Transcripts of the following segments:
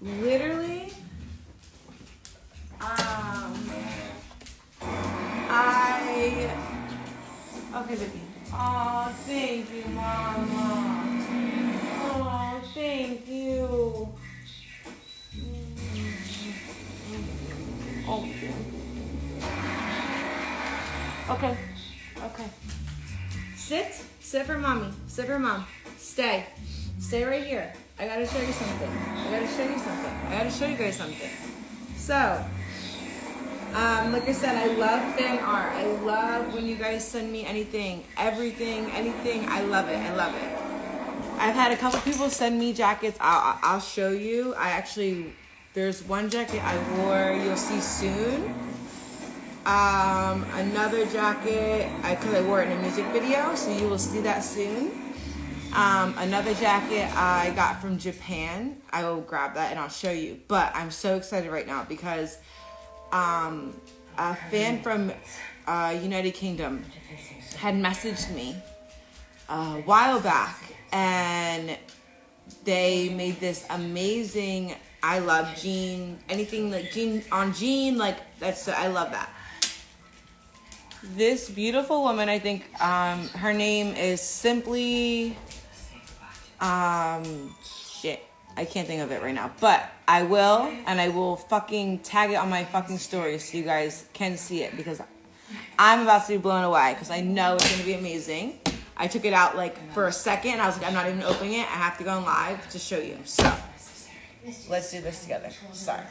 Literally, okay, baby. Oh, thank you, Mama. Oh, thank you. Oh. Okay. Okay. Sit for mommy. Sit for mom. Stay right here. I gotta show you something. I gotta show you guys something. So, like I said, I love fan art. I love when you guys send me anything, everything, anything. I love it. I've had a couple people send me jackets. I'll show you. There's one jacket I wore. You'll see soon. Another jacket, because I wore it in a music video, so you will see that soon. Another jacket I got from Japan. I will grab that and I'll show you. But I'm so excited right now because a fan from United Kingdom had messaged me a while back, and they made this amazing, I love jean, anything like jean on jean, like that's, I love that. This beautiful woman, I think her name is simply, shit, I can't think of it right now, but I will, and I will fucking tag it on my fucking story so you guys can see it, because I'm about to be blown away, because I know it's going to be amazing. I took it out like for a second, and I was like, I'm not even opening it, I have to go on live to show you. So, let's do this together. Sorry.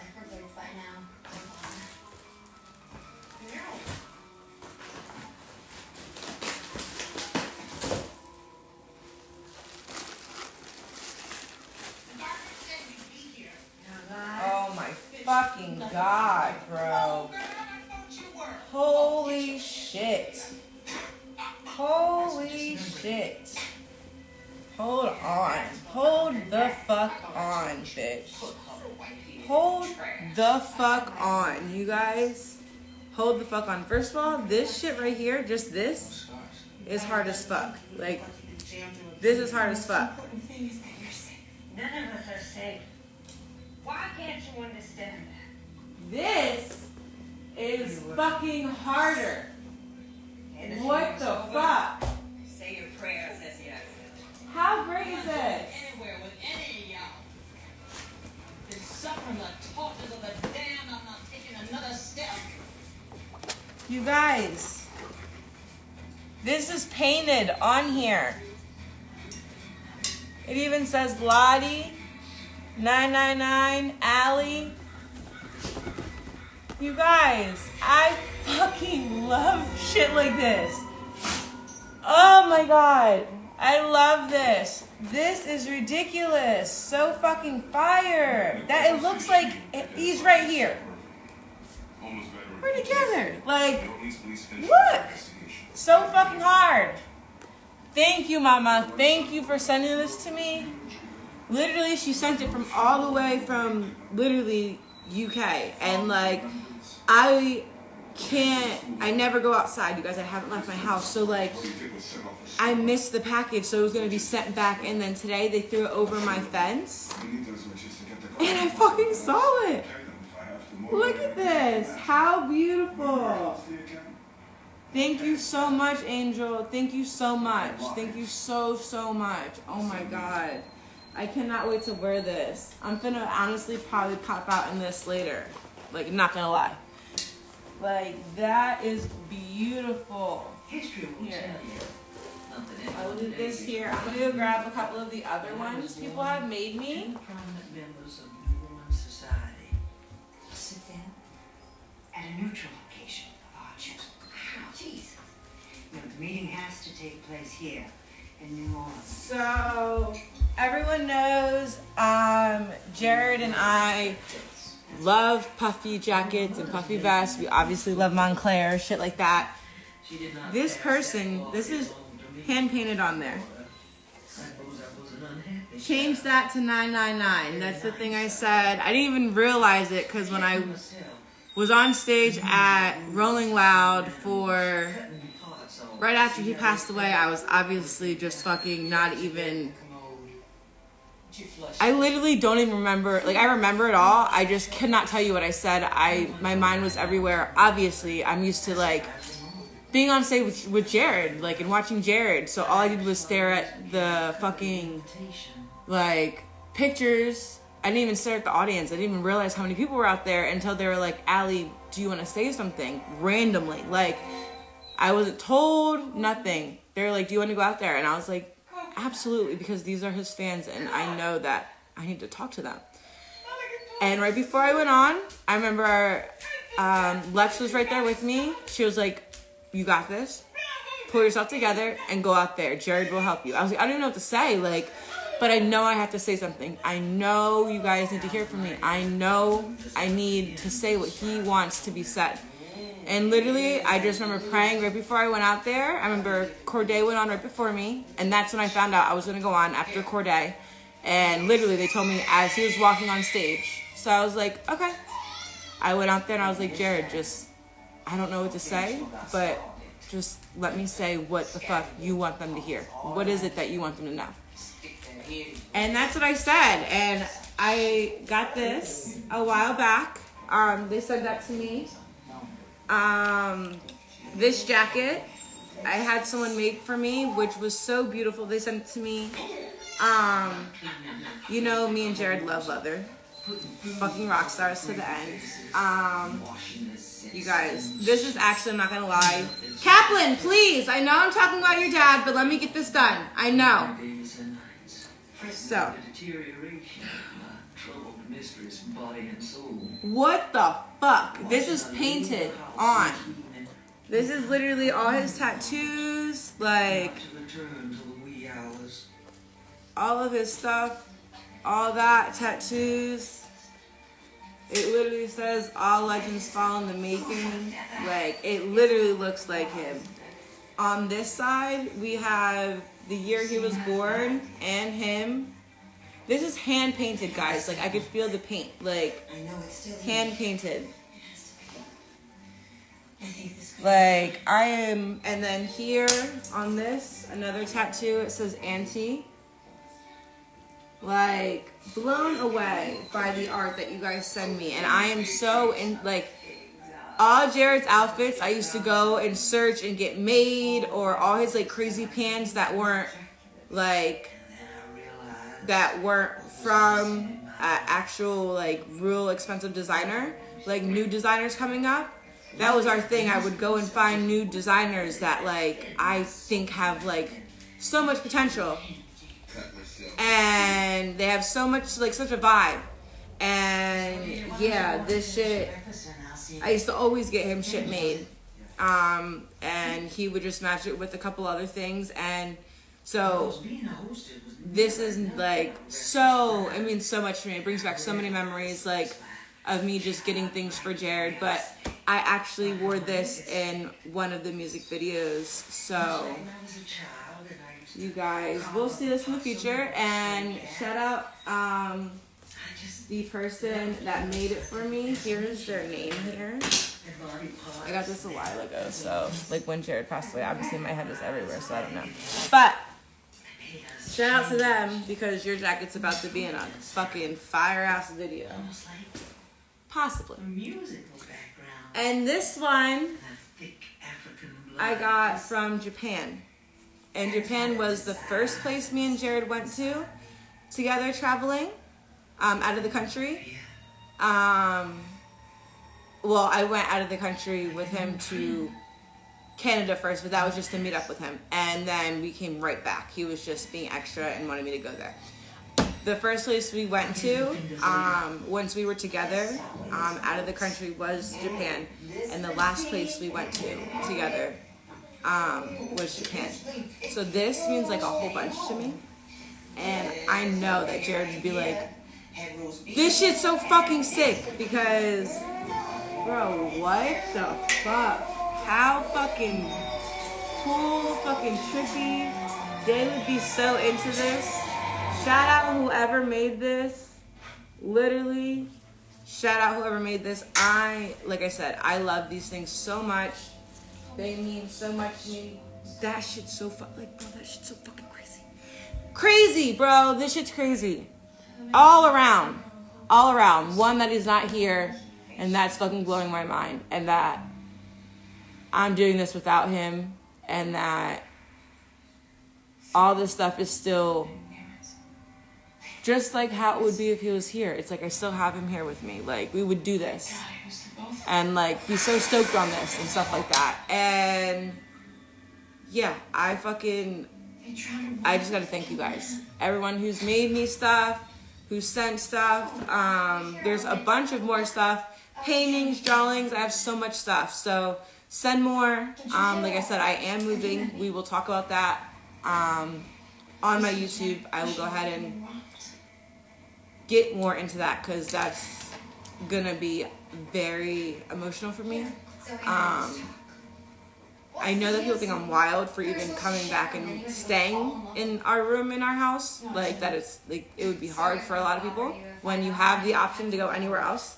Oh my fucking God, bro. Holy shit. Holy shit. Hold on. Hold the fuck on, bitch. Hold the fuck on, you guys. Hold the fuck on. First of all, this shit right here, just this, is hard as fuck. Like, this is hard as fuck. None of us are safe. Why can't you understand that? This is fucking harder. What the fuck? Say your prayers as yes. How great is this? Anywhere with any of y'all. Is suffering the tortures of the damned. I'm not taking another step. You guys, this is painted on here. It even says Lotti 999 Alley. You guys, I fucking love shit like this. Oh my God, I love this. This is ridiculous. So fucking fire. That it looks like he's right here. We're together. Like, what? So fucking hard. Thank you, Mama. Thank you for sending this to me. Literally, she sent it from all the way from literally UK. And like, I never go outside, you guys. I haven't left my house. So like, I missed the package, so it was going to be sent back. And then today they threw it over my fence. And I fucking saw it. Look at this. How beautiful. Thank you so much, Angel. Thank you so much. Thank you so, so much. Oh my God. I cannot wait to wear this. I'm finna honestly probably pop out in this later. Like, not gonna lie. Like, that is beautiful. History will tell you. I will do this here. I'm gonna go grab a couple of the other ones people have made me. Prominent members of New Woman Society. Sit down at a neutral location of our choosing. Wow, Jesus. You know, the meeting has to take place here in New Orleans. So, everyone knows Jared and I love puffy jackets and puffy vests. We obviously love Montclair, shit like that. This person, this is hand painted on there. Change that to 999. That's the thing I said. I didn't even realize it because when I was on stage at Rolling Loud for right after he passed away, I was obviously just fucking not even I literally don't even remember. Like, I remember it all. I just could not tell you what I said. My mind was everywhere. Obviously, I'm used to, like, being on stage with Jared, like, and watching Jared. So all I did was stare at the fucking, like, pictures. I didn't even stare at the audience. I didn't even realize how many people were out there until they were like, Allie, do you want to say something? Randomly. Like, I wasn't told, nothing. They were like, do you want to go out there? And I was like, absolutely, because these are his fans, and I know that I need to talk to them. And right before I went on, I remember Lex was right there with me. She was like, you got this. Pull yourself together and go out there. Jared will help you. I was like, I don't even know what to say. Like, but I know I have to say something. I know you guys need to hear from me. I know I need to say what he wants to be said. And literally, I just remember praying right before I went out there. I remember Corday went on right before me. And that's when I found out I was going to go on after Corday. And literally, they told me as he was walking on stage. So I was like, okay. I went out there and I was like, Jared, just, I don't know what to say, but just let me say what the fuck you want them to hear. What is it that you want them to know? And that's what I said. And I got this a while back. They sent that to me. This jacket I had someone make for me, which was so beautiful. They sent it to me. You know, me and Jared love leather. Fucking rock stars to the end. You guys, this is actually, I'm not gonna lie. Kaplan, please. I know I'm talking about your dad, but let me get this done. I know. So. What the fuck? This is painted on. This is literally all his tattoos, like all of his stuff, all that tattoos. It literally says all legends fall in the making. Like, it literally looks like him. On this side, we have the year he was born and him. This is hand painted, guys. Like, I could feel the paint. Like, hand painted. Like, I am, and then here on this, another tattoo, it says Auntie. Like, blown away by the art that you guys send me. And I am so in, like, all Jared's outfits, I used to go and search and get made, or all his, like, crazy pants that weren't, like, from actual, like, real expensive designer, like, new designers coming up. That was our thing. I would go and find new designers that, like, I think have, like, so much potential. And they have so much, like, such a vibe. And, yeah, this shit, I used to always get him shit made. And he would just match it with a couple other things. And so this is, like, so, it means so much to me. It brings back so many memories, like, of me just getting things for Jared. But I actually wore this in one of the music videos. So you guys will see this in the future. And shout out the person that made it for me. Here's their name here. I got this a while ago, so like when Jared passed away, obviously my head is everywhere, so I don't know. But shout out to them, because your jacket's about to be in a fucking fire-ass video. Possibly. And this one I got from Japan. And Japan was the first place me and Jared went to together traveling out of the country. Well, I went out of the country with him to Canada first, but that was just to meet up with him. And then we came right back. He was just being extra and wanted me to go there. The first place we went to, once we were together, out of the country, was Japan. And the last place we went to together was Japan. So this means like a whole bunch to me. And I know that Jared would be like, this shit's so fucking sick, because, bro, what the fuck? How fucking cool, fucking trippy. They would be so into this. Shout out whoever made this. Literally, shout out whoever made this. Like I said, I love these things so much. They mean so much to me. That shit's so like, bro, that shit's so fucking crazy. Crazy, bro. This shit's crazy. all around. One, that he's not here, and that's fucking blowing my mind, and that I'm doing this without him, and that all this stuff is still just like how it would be if he was here. It's like I still have him here with me. Like, we would do this and like be so stoked on this and stuff like that. And yeah, I just gotta thank you guys, everyone who's made me stuff, who sent stuff. There's a bunch of more stuff, paintings, drawings. I have so much stuff, so send more. Like I said, I am moving. We will talk about that on my YouTube. I will go ahead and get more into that, because that's gonna be very emotional for me. I know that people think I'm wild for even coming back and staying in our room in our house. Like, that is, like, it would be hard for a lot of people when you have the option to go anywhere else.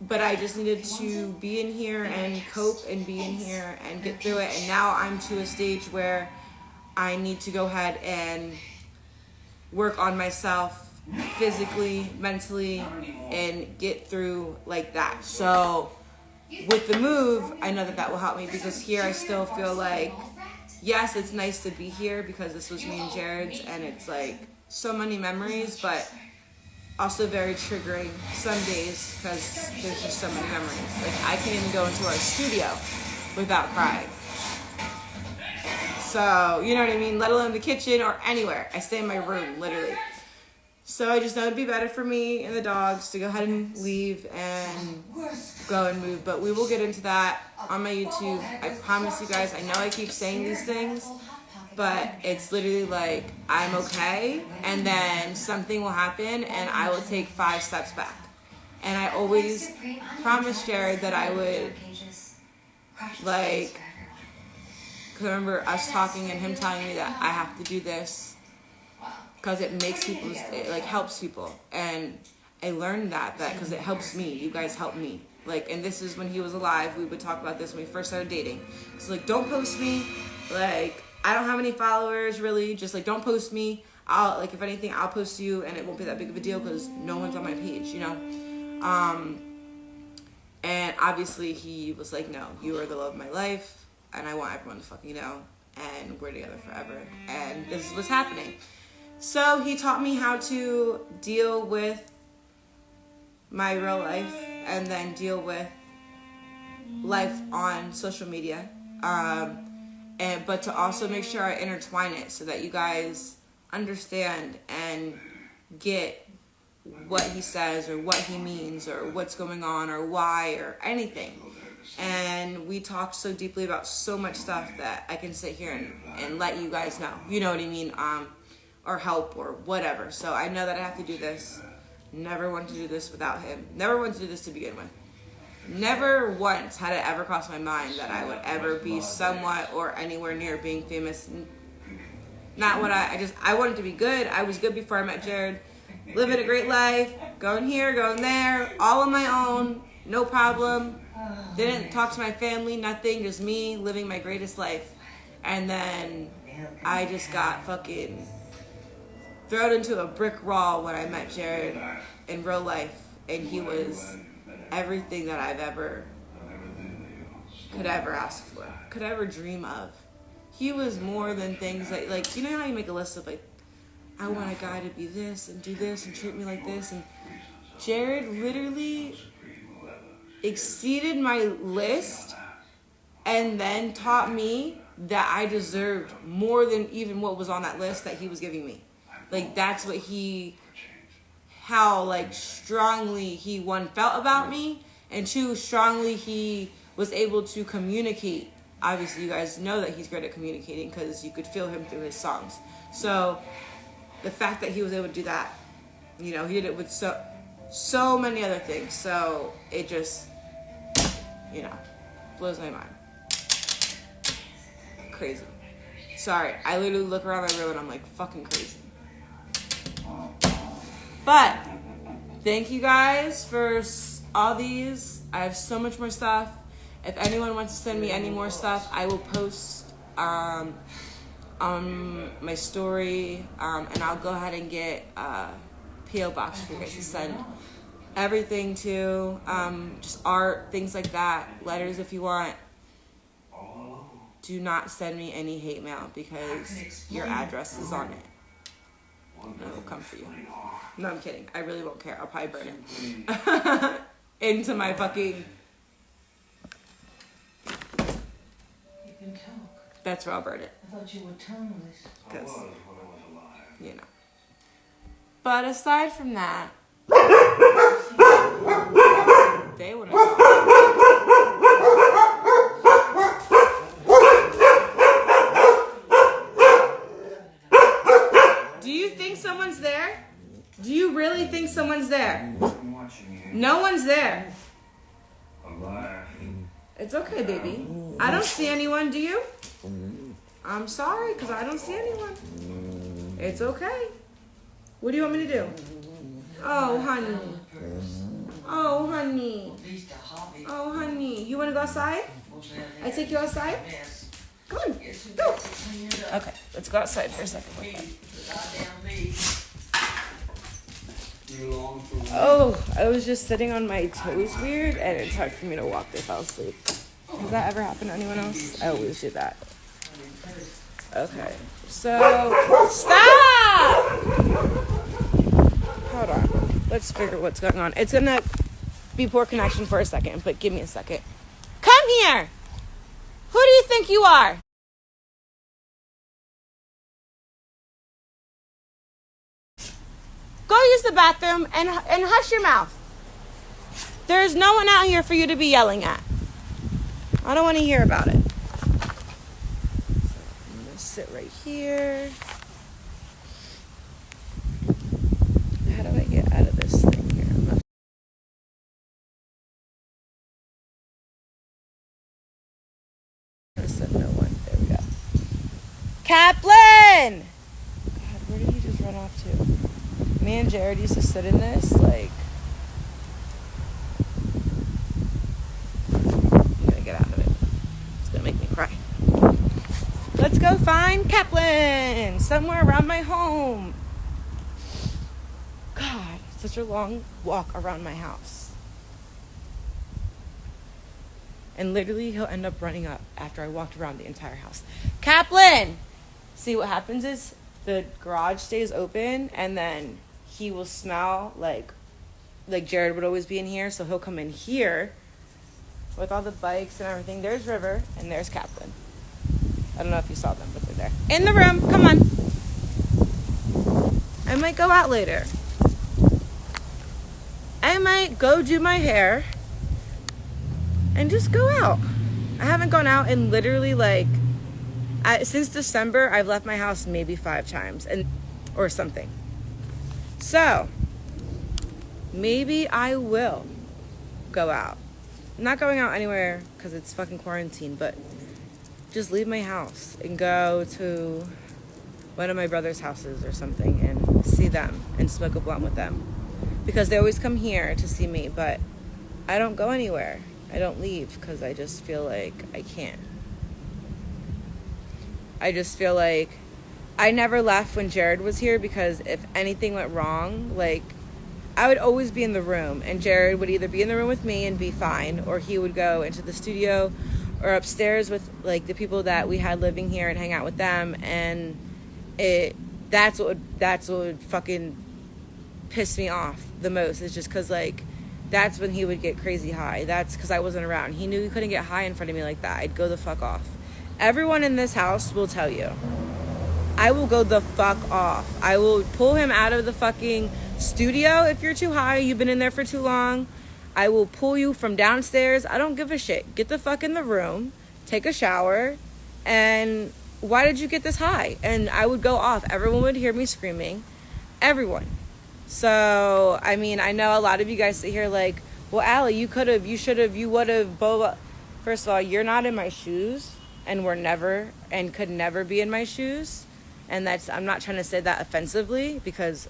But I just needed to be in here and cope and be in here and get through it. And now I'm to a stage where I need to go ahead and work on myself physically, mentally, and get through like that. So with the move, I know that that will help me, because here I still feel like, yes, it's nice to be here because this was me and Jared's, and it's like so many memories, but also very triggering some days because there's just so many memories. Like, I can't even go into our studio without crying. So, you know what I mean? Let alone the kitchen or anywhere. I stay in my room, literally. So I just know it'd be better for me and the dogs to go ahead and leave and go and move. But we will get into that on my YouTube. I promise you guys. I know I keep saying these things, but it's literally like, I'm okay, and then something will happen and I will take 5 steps back. And I always promised Jared that I would, like, cause I remember us talking and him telling me that I have to do this because it makes people, it like helps people. And I learned that because it helps me. You guys help me. Like, and this is when he was alive. We would talk about this when we first started dating. So like, don't post me. Like, I don't have any followers really. Just like, don't post me. I'll, like, if anything, I'll post you and it won't be that big of a deal because no one's on my page, you know? And obviously he was like, no, you are the love of my life and I want everyone to fucking know, and we're together forever. And this is what's happening. So he taught me how to deal with my real life and then deal with life on social media. But to also make sure I intertwine it so that you guys understand and get what he says or what he means or what's going on or why or anything. And we talked so deeply about so much stuff that I can sit here and let you guys know. You know what I mean? Or help or whatever. So I know that I have to do this. Never wanted to do this without him. Never wanted to do this to begin with. Never once had it ever crossed my mind that I would ever be somewhat or anywhere near being famous. Not what I wanted to be good. I was good before I met Jared. Living a great life. Going here, going there. All on my own. No problem. Didn't talk to my family. Nothing. Just me living my greatest life. And then I just got fucking thrown into a brick wall when I met Jared in real life. And he was everything that I've could ever ask for, could ever dream of. He was more than things that, like, you know how you make a list of, like, I want a guy to be this and do this and treat me like this, and Jared literally exceeded my list and then taught me that I deserved more than even what was on that list that he was giving me. Like, that's what how, like, strongly he, one, felt about me, and two, strongly he was able to communicate. Obviously, you guys know that he's great at communicating because you could feel him through his songs. So the fact that he was able to do that, you know, he did it with so many other things. So it just, you know, blows my mind. Crazy. Sorry, I literally look around my room and I'm like fucking crazy. But thank you guys for all these. I have so much more stuff. If anyone wants to send me any more stuff, I will post on my story, and I'll go ahead and get P.O. box for you guys to send everything to, just art, things like that, letters if you want. Do not send me any hate mail because your address is on it. And I will come for you. No, I'm kidding. I really won't care. I'll probably burn it into my fucking... You can talk. That's where I'll burn it. I thought you were tongueless. Because, you know. But aside from that, they want to talk. Do you think someone's there? Do you really think someone's there? No one's there. It's okay, baby. I don't see anyone, do you? I'm sorry, because I don't see anyone. It's okay. What do you want me to do? Oh, honey. Oh, honey. Oh, honey. You want to go outside? I take you outside? Come on. Go. Okay, let's go outside for a second. Oh, I was just sitting on my toes weird, and it's hard for me to walk. They fell asleep. Has that ever happened to anyone else? I always do that. Okay, so stop! Hold on. Let's figure what's going on. It's gonna be poor connection for a second, but give me a second. Come here! Who do you think you are? Go use the bathroom and hush your mouth. There's no one out here for you to be yelling at. I don't want to hear about it. So I'm going to sit right here. How do I get out of this thing here? I'm going to set no one. There we go. Kaplan! God, where did he just run off to? Me and Jared used to sit in this, like... I'm gonna get out of it. It's gonna make me cry. Let's go find Kaplan! Somewhere around my home. God, such a long walk around my house. And literally, he'll end up running up after I walked around the entire house. Kaplan! See, what happens is the garage stays open, and then he will smell like Jared would always be in here, so he'll come in here with all the bikes and everything. There's River, and there's Kaplan. I don't know if you saw them, but they're there. In the room, come on. I might go out later. I might go do my hair and just go out. I haven't gone out in literally since December. I've left my house maybe 5 times or something. So maybe I will go out. I'm not going out anywhere because it's fucking quarantine, but just leave my house and go to one of my brother's houses or something and see them and smoke a blunt with them, because they always come here to see me, but I don't go anywhere. I don't leave because I just feel like I can't. I just feel like I never left when Jared was here, because if anything went wrong, I would always be in the room, and Jared would either be in the room with me and be fine, or he would go into the studio or upstairs with the people that we had living here and hang out with them, and that's what would fucking piss me off the most, is just because that's when he would get crazy high. That's because I wasn't around. He knew he couldn't get high in front of me like that. I'd go the fuck off. Everyone in this house will tell you, I will go the fuck off. I will pull him out of the fucking studio if you're too high, you've been in there for too long. I will pull you from downstairs. I don't give a shit. Get the fuck in the room, take a shower, and why did you get this high? And I would go off. Everyone would hear me screaming. Everyone. So, I mean, I know a lot of you guys sit here well, Allie, you could have, you should have, you would have, blah, blah. First of all, you're not in my shoes, and were never, and could never be in my shoes. And I'm not trying to say that offensively, because,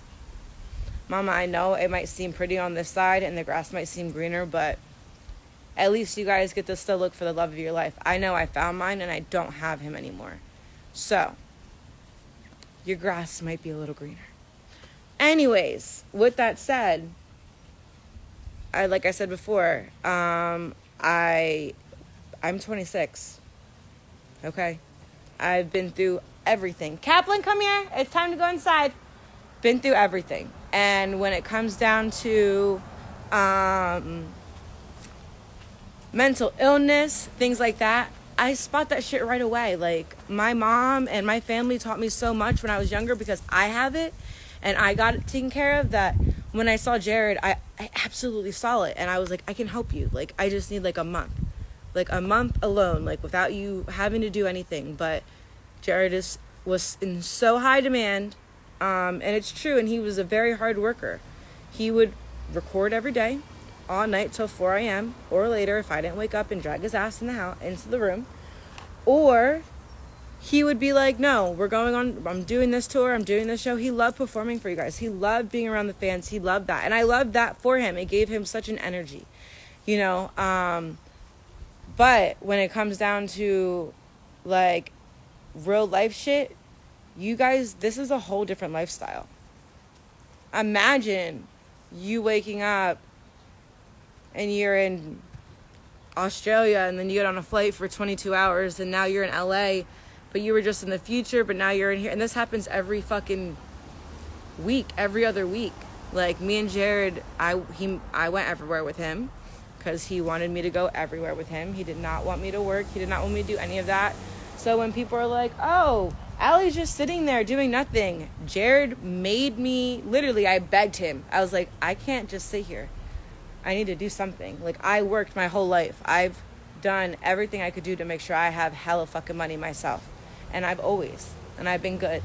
Mama, I know it might seem pretty on this side and the grass might seem greener, but at least you guys get to still look for the love of your life. I know I found mine and I don't have him anymore. So, your grass might be a little greener. Anyways, with that said, like I said before, I'm 26. Okay? I've been through everything. Kaplan, come here. It's time to go inside. Been through everything. And when it comes down to mental illness, things like that, I spot that shit right away. Like, my mom and my family taught me so much when I was younger because I have it and I got it taken care of, that when I saw Jared, I absolutely saw it. And I was like, I can help you. Like, I just need like a month. Like a month alone, like without you having to do anything. But Jared was in so high demand, and it's true, and he was a very hard worker. He would record every day, all night till 4 a.m. or later if I didn't wake up and drag his ass in the house into the room. Or he would be like, no, I'm doing this tour, I'm doing this show. He loved performing for you guys. He loved being around the fans. He loved that. And I loved that for him. It gave him such an energy, you know. But when it comes down to like real life shit, you guys, this is a whole different lifestyle. Imagine you waking up and you're in Australia and then you get on a flight for 22 hours and now you're in LA, but you were just in the future, but now you're in here. And this happens every fucking week, every other week. Like me and Jared, I went everywhere with him because he wanted me to go everywhere with him. He did not want me to work. He did not want me to do any of that. So when people are like, oh, Allie's just sitting there doing nothing, Jared made me, literally, I begged him. I was like, I can't just sit here. I need to do something. Like, I worked my whole life. I've done everything I could do to make sure I have hella fucking money myself. And I've been good.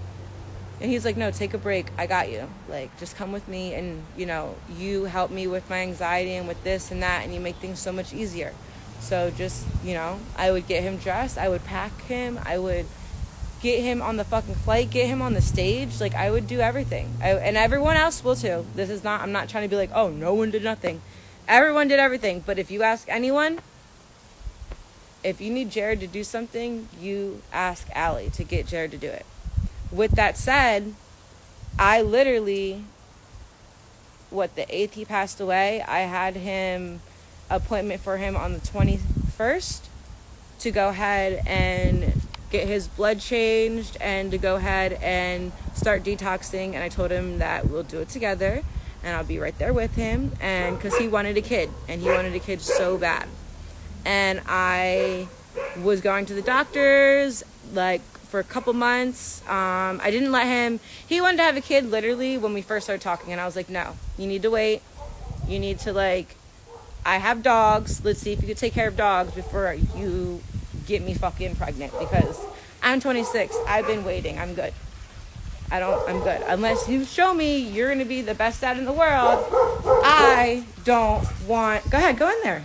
And he's like, no, take a break. I got you. Like, just come with me and, you know, you help me with my anxiety and with this and that, and you make things so much easier. So just, you know, I would get him dressed. I would pack him. I would get him on the fucking flight, get him on the stage. Like, I would do everything. And everyone else will too. I'm not trying to be like, oh, no one did nothing. Everyone did everything. But if you ask anyone, if you need Jared to do something, you ask Allie to get Jared to do it. With that said, I literally, the 8th he passed away, I had him, appointment for him on the 21st to go ahead and get his blood changed and to go ahead and start detoxing. And I told him that we'll do it together and I'll be right there with him. And because he wanted a kid, and he wanted a kid so bad. And I was going to the doctors, like, for a couple months. I didn't let him. He wanted to have a kid literally when we first started talking, and I was like, no, you need to wait. You need to, like, I have dogs. Let's see if you could take care of dogs before you get me fucking pregnant, because I'm 26. I've been waiting. I'm good. I'm good. Unless you show me you're going to be the best dad in the world, I don't want, go ahead, go in there.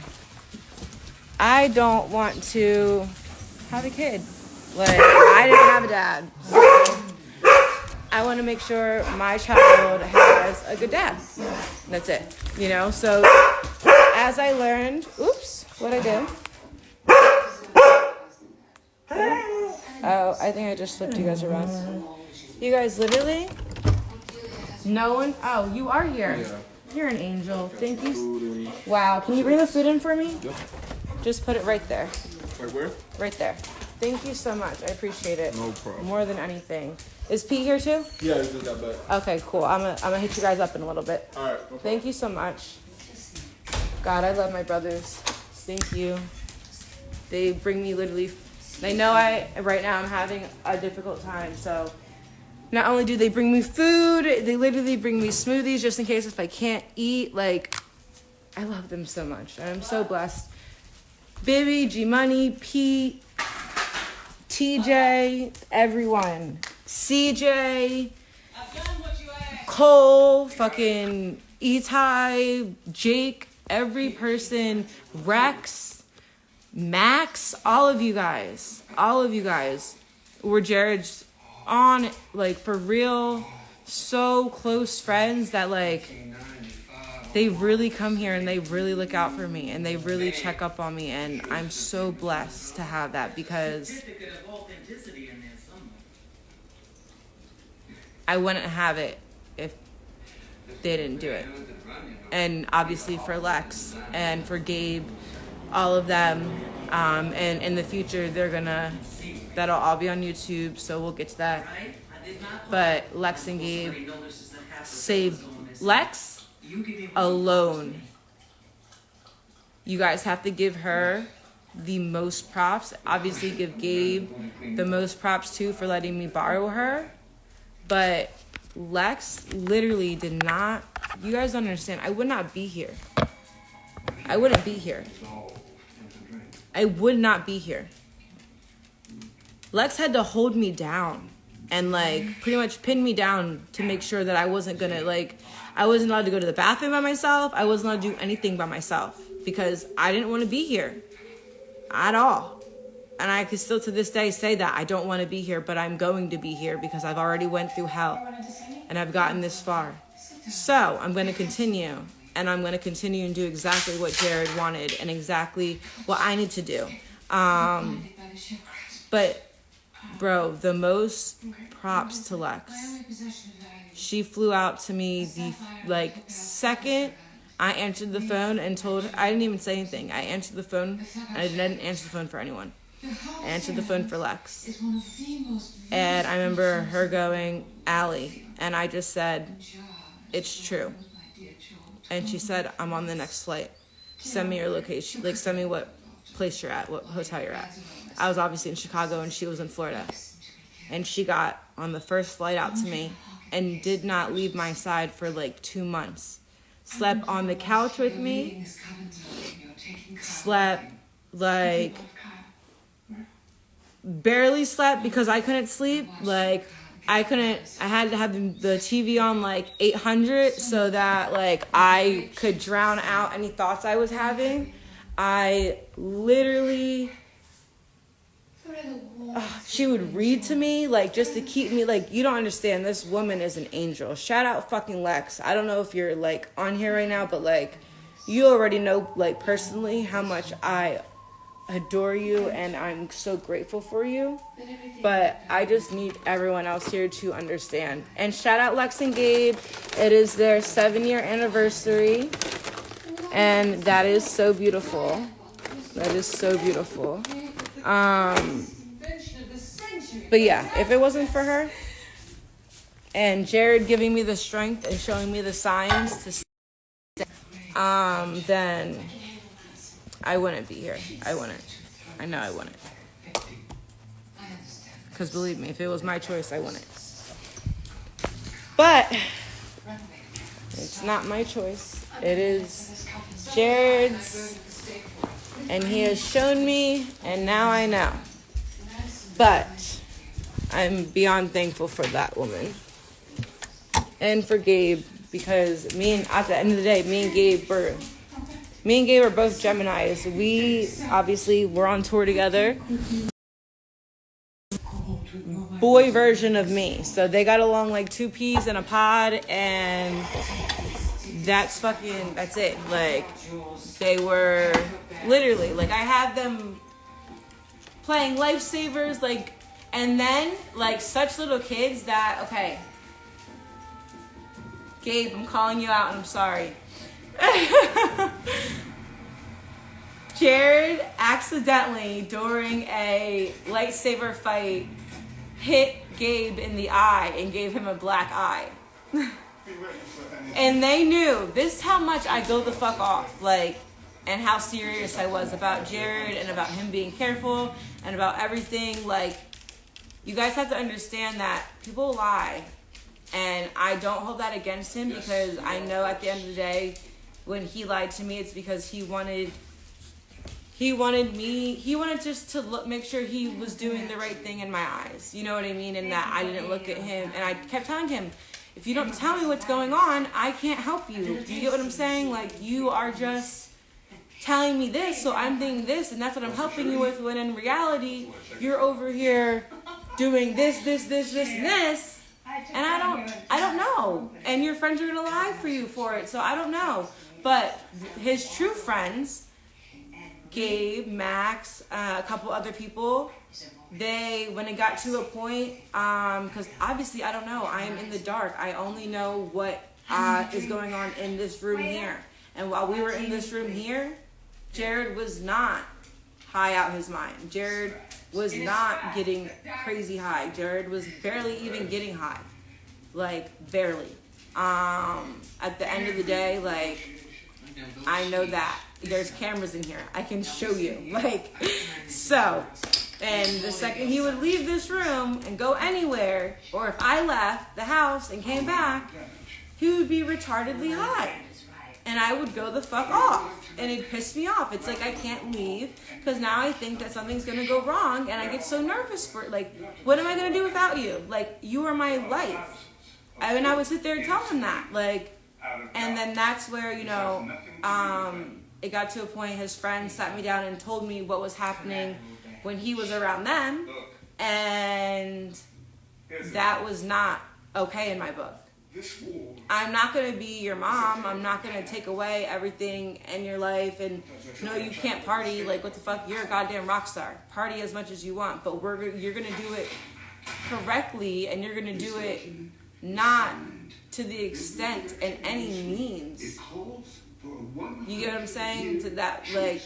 I don't want to have a kid. Like, I didn't have a dad. So I want to make sure my child has a good dad. That's it. You know, so as I learned, what'd I do? Oh, I think I just flipped you guys around. You guys literally, no one, oh, you are here. Yeah. You're an angel. Thank you. Wow. Can you bring the food in for me? Yep. Just put it right there. Right where? Right there. Thank you so much. I appreciate it. No problem. More than anything. Is Pete here too? Yeah, he just got back. Okay, cool. I'm gonna hit you guys up in a little bit. All right. No Thank you so much. God, I love my brothers. Thank you. They bring me literally. They know right now I'm having a difficult time, so not only do they bring me food, they literally bring me smoothies just in case if I can't eat. Like, I love them so much. I'm so blessed. Bibby, G-Money, Pete, TJ, everyone. CJ, Cole, fucking Etai, Jake, every person, Rex, Max, all of you guys were Jared's on, like, for real, so close friends that, like, they really come here and they really look out for me and they really check up on me, and I'm so blessed to have that, because I wouldn't have it if they didn't do it. And obviously for Lex and for Gabe, all of them, and in the future that'll all be on YouTube, so we'll get to that. But Lex and Gabe saved Lex alone. You guys have to give her the most props. Obviously give Gabe the most props too for letting me borrow her. But Lex literally did not, you guys don't understand, I would not be here. I wouldn't be here. I would not be here. Lex had to hold me down and like pretty much pin me down to make sure that I wasn't gonna I wasn't allowed to go to the bathroom by myself. I wasn't allowed to do anything by myself because I didn't want to be here at all. And I could still to this day say that I don't want to be here, but I'm going to be here because I've already went through hell and I've gotten this far. So I'm going to continue, and I'm going to continue and do exactly what Jared wanted and exactly what I need to do. But bro, the most props to Lex. She flew out to me the second I answered the phone and told her, I didn't even say anything. I answered the phone and I didn't answer the phone for anyone. I answered the phone for Lex. And I remember her going, Allie. And I just said, it's true. And she said, I'm on the next flight. Send me your location. Send me what place you're at, what hotel you're at. I was obviously in Chicago and she was in Florida. And she got on the first flight out to me and did not leave my side for 2 months. Slept on the couch with me. Slept barely slept because I couldn't sleep. I had to have the TV on 800 so that I could drown out any thoughts I was having. I literally, she would read to me just to keep me you don't understand, this woman is an angel. Shout out fucking Lex. I don't know if you're on here right now, but you already know personally how much I adore you and I'm so grateful for you. But I just need everyone else here to understand. And shout out Lex and Gabe. It is their 7-year anniversary. And that is so beautiful. That is so beautiful. But yeah, if it wasn't for her and Jared giving me the strength and showing me the signs to then I wouldn't be here. I wouldn't. I know I wouldn't. Because believe me, if it was my choice, I wouldn't. But it's not my choice. It is Jared's. And he has shown me, and now I know. But I'm beyond thankful for that woman. And for Gabe, because at the end of the day, me and Gabe are both Geminis. We obviously were on tour together. Boy version of me. So they got along like two peas in a pod, and that's it. They were literally, I had them playing Lifesavers, and then, such little kids that, okay, Gabe, I'm calling you out and I'm sorry. Jared accidentally, during a lightsaber fight, hit Gabe in the eye and gave him a black eye. And they knew, this is how much I go the fuck off, and how serious I was about Jared and about him being careful and about everything. You guys have to understand that people lie. And I don't hold that against him because I know at the end of the day, when he lied to me, it's because he wanted just to make sure he was doing the right thing in my eyes. You know what I mean? And that I didn't look at him. And I kept telling him, if you don't tell me what's going on, I can't help you. Do you get what I'm saying? You are just telling me this, so I'm thinking this, and that's what I'm helping you with, when in reality, you're over here doing this, and this. And I don't know. And your friends are going to lie for you for it. So I don't know. But his true friends, Gabe, Max, a couple other people, when it got to a point, because obviously I don't know. I am in the dark. I only know what is going on in this room here. And while we were in this room here, Jared was not high out his mind. Jared was not getting crazy high. Jared was barely even getting high. Like, barely. At the end of the day, like, I know that. There's cameras in here. I can show you. Like, so, and the second he would leave this room and go anywhere, or if I left the house and came back, he would be retardedly high. And I would go the fuck off. And it'd piss me off. It's like I can't leave because now I think that something's going to go wrong. And I get so nervous for it. Like, what am I going to do without you? Like, you are my life. And I would sit there and tell him that. Like, and then that's where, you know, it got to a point his friend sat me down and told me what was happening when he was around them. And that was not okay in my book. I'm not going to be your mom. I'm not going to take away everything in your life. And no, you can't party. Like, what the fuck? You're a goddamn rock star. Party as much as you want. But you're going to do it correctly. And you're going to do it not to the extent and any means. You get what I'm saying? To that, like,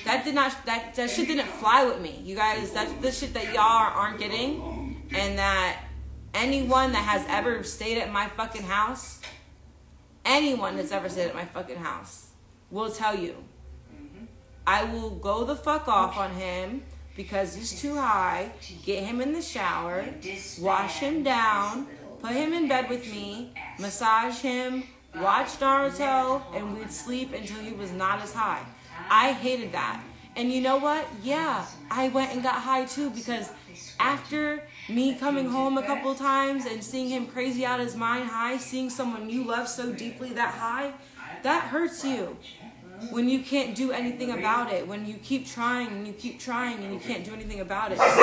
that shit didn't fly with me. You guys, that's the shit that y'all aren't getting. And that anyone that has ever stayed at my fucking house, anyone that's ever stayed at my fucking house will tell you. I will go the fuck off on him because he's too high, get him in the shower, wash him down, put him in bed with me, massage him, watch Naruto, and we'd sleep until he was not as high. I hated that. And you know what? Yeah, I went and got high too because after me coming home a couple times and seeing him crazy out of his mind high, seeing someone you love so deeply that high, that hurts you. When you can't do anything about it, when you keep trying and you keep trying and you can't do anything about it. So, I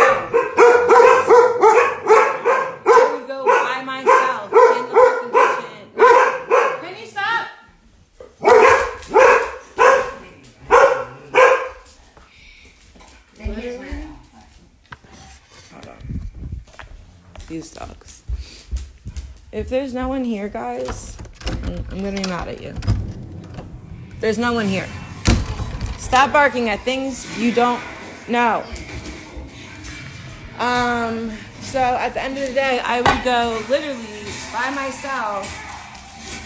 would go by myself in the fucking kitchen. Can you stop? Hold on. These dogs. If there's no one here, guys, I'm gonna be mad at you. There's no one here. Stop barking at things you don't know. So at the end of the day, I would go literally by myself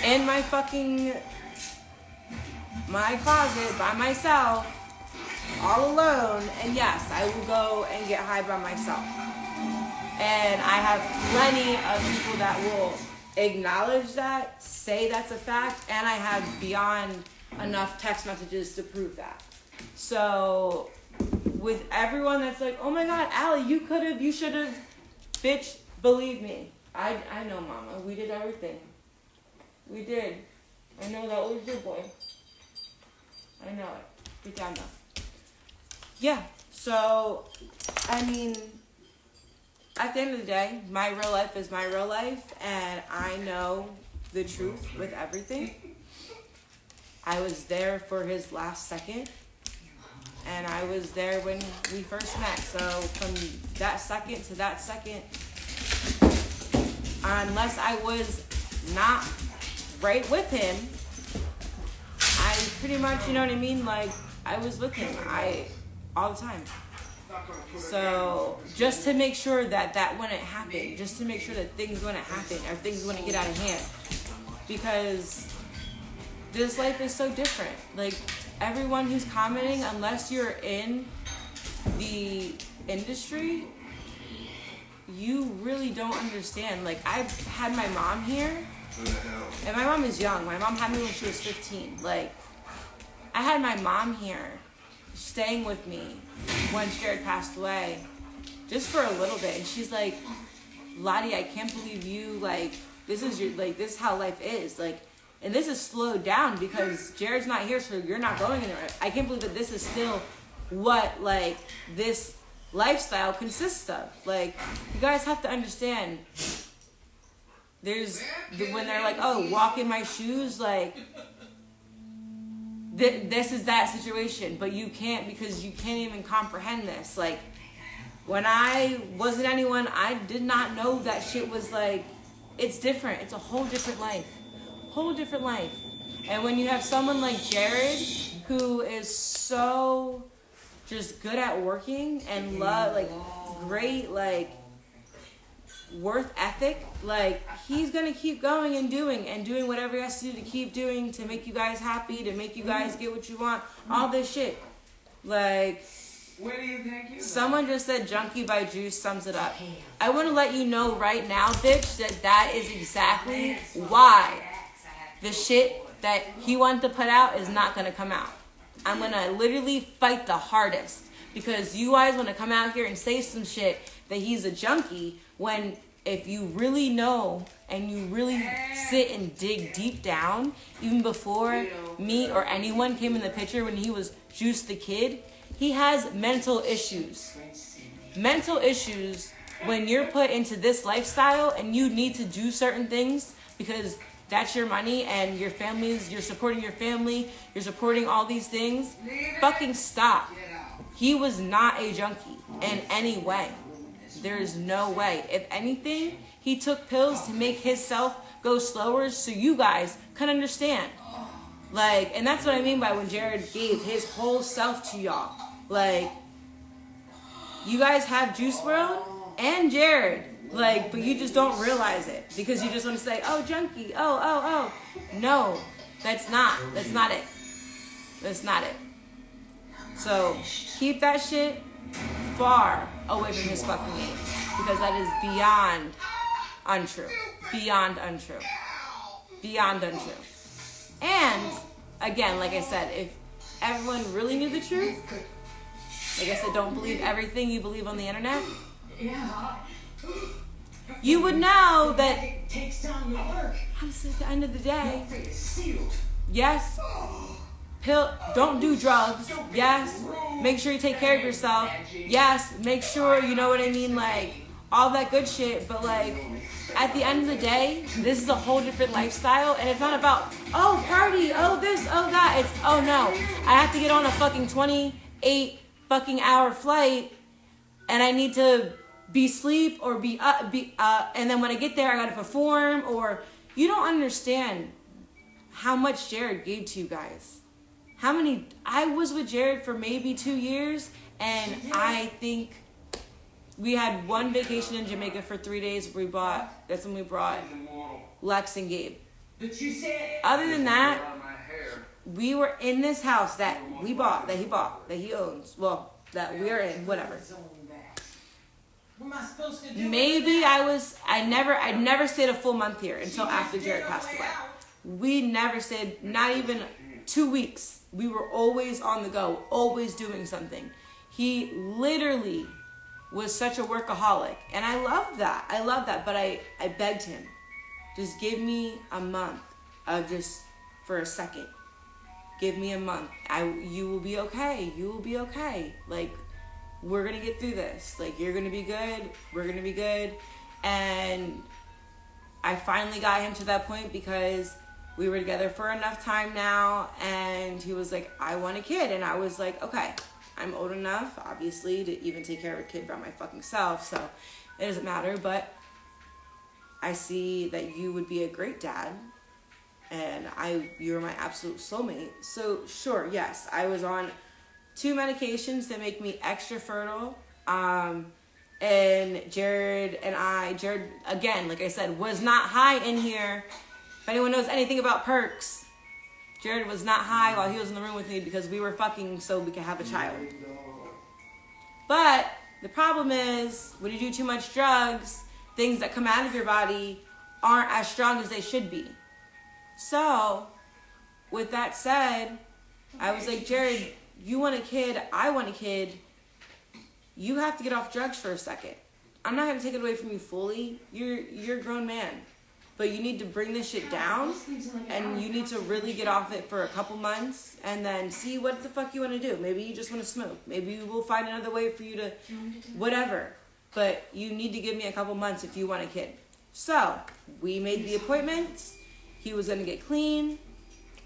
in my closet by myself, all alone, and yes, I will go and get high by myself. And I have plenty of people that will acknowledge that, say that's a fact, and I have beyond enough text messages to prove that. So with everyone that's like, oh my God, Allie, you should have, bitch, believe me. I know, mama. We did everything. We did. I know that was your boy. I know it. Deep down though. Yeah, so, I mean, at the end of the day, my real life is my real life, and I know the truth with everything. I was there for his last second, and I was there when we first met. So from that second to that second, unless I was not right with him, I pretty much, you know what I mean? Like, I was with him all the time. So just to make sure that wouldn't happen, just to make sure that things wouldn't happen or things wouldn't get out of hand, because this life is so different. Like, everyone who's commenting, unless you're in the industry, you really don't understand. Like, I've had my mom here, and my mom is young. My mom had me when she was 15. Like, I had my mom here staying with me when Jared passed away, just for a little bit. And she's like, Lotti, I can't believe you, like, this is how life is. Like, and this is slowed down because Jared's not here, so you're not going anywhere. I can't believe that this is still what, like, this lifestyle consists of. Like, you guys have to understand, when they're like, oh, walk in my shoes, like, this is that situation, but you can't, because you can't even comprehend this. Like, when I wasn't anyone, I did not know that shit was, like, it's different. It's a whole different life. Whole different life. And when you have someone like Jared, who is so just good at working and love, like, great, like, worth ethic, like, he's gonna keep going and doing whatever he has to do to keep doing, to make you guys happy, to make you guys get what you want, all this shit. Like, Where do you think you someone just said Junkie by Juice sums it up. I want to let you know right now, bitch, that is exactly why the shit that he wanted to put out is not going to come out. I'm going to literally fight the hardest, because you guys want to come out here and say some shit that he's a junkie, when if you really know and you really sit and dig deep down, even before me or anyone came in the picture when he was Juice the Kid, he has mental issues. Mental issues when you're put into this lifestyle and you need to do certain things because that's your money and your family's, you're supporting your family, you're supporting all these things. Fucking stop. He was not a junkie in any way. There is no way. If anything, he took pills to make himself go slower so you guys can understand. Like, and that's what I mean by when Jared gave his whole self to y'all. Like, you guys have Juice WRLD and Jared. Like, but you just don't realize it because you just want to say, oh, junkie, oh. No, that's not it. That's not it. So, keep that shit far away from his fucking name, because that is beyond untrue. Beyond untrue. Beyond untrue. And, again, like I said, if everyone really knew the truth, like I said, don't believe everything you believe on the internet. You would know that It takes time to work. honestly, at the end of the day, Fate is sealed. yes, don't do drugs. Yes, make sure you take care of yourself. Yes, make sure, you know what I mean, like, all that good shit. But, like, at the end of the day, this is a whole different lifestyle. And it's not about, oh, party, oh, this, oh, that. It's, oh, no, I have to get on a fucking 28 fucking hour flight. And I need to be asleep or be up. And then when I get there, I got to perform. Or you don't understand how much Jared gave to you guys. I was with Jared for maybe 2 years, and I think we had one vacation in Jamaica for 3 days. That's when we brought Lex and Gabe. Other than that, we were in this house that he bought, that he owns. Well, that we're in, whatever. Maybe I never stayed a full month here until after Jared passed away. We never stayed, not even 2 weeks. We were always on the go, always doing something. He literally was such a workaholic. And I love that. But I begged him, just give me a month of just for a second. Give me a month. You will be okay. You will be okay. Like, we're going to get through this. Like, you're going to be good. We're going to be good. And I finally got him to that point because we were together for enough time now, and he was like, I want a kid. And I was like, okay, I'm old enough, obviously, to even take care of a kid by my fucking self, so it doesn't matter. But I see that you would be a great dad, and you're my absolute soulmate. So sure, yes, I was on 2 medications that make me extra fertile. And Jared, again, like I said, was not high in here. If anyone knows anything about perks, Jared was not high while he was in the room with me because we were fucking so we could have a child. But the problem is, when you do too much drugs, things that come out of your body aren't as strong as they should be. So, with that said, I was like, Jared, you want a kid, I want a kid. You have to get off drugs for a second. I'm not going to take it away from you fully. You're a grown man. But you need to bring this shit down, and you need to really get off it for a couple months, and then see what the fuck you want to do. Maybe you just want to smoke. Maybe you will find another way for you to, whatever. But you need to give me a couple months if you want a kid. So, we made the appointments. He was going to get clean,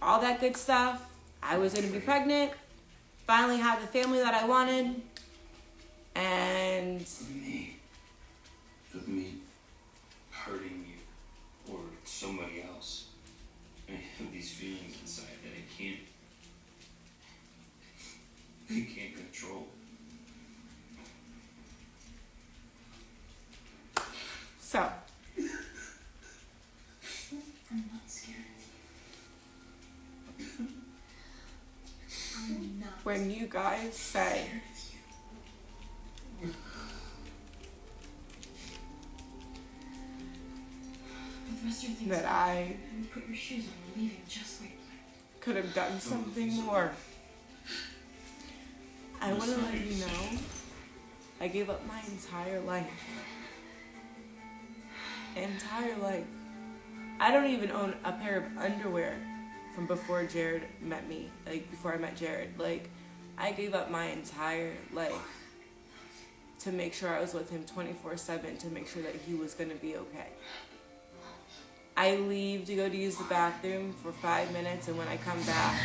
all that good stuff. I was going to be pregnant, finally have the family that I wanted, and Me hurting you. somebody else. I have these feelings inside that I can't control. So, I'm not scared of you. I'm not. when you guys say that I Put your shoes on, we're leaving just like could have done something more, I want to let you know I gave up my entire life. Entire life. I don't even own a pair of underwear from before Jared met me. Like, before I met Jared. Like, I gave up my entire life to make sure I was with him 24/7, to make sure that he was going to be okay. I leave to go to use the bathroom for 5 minutes, and when I come back,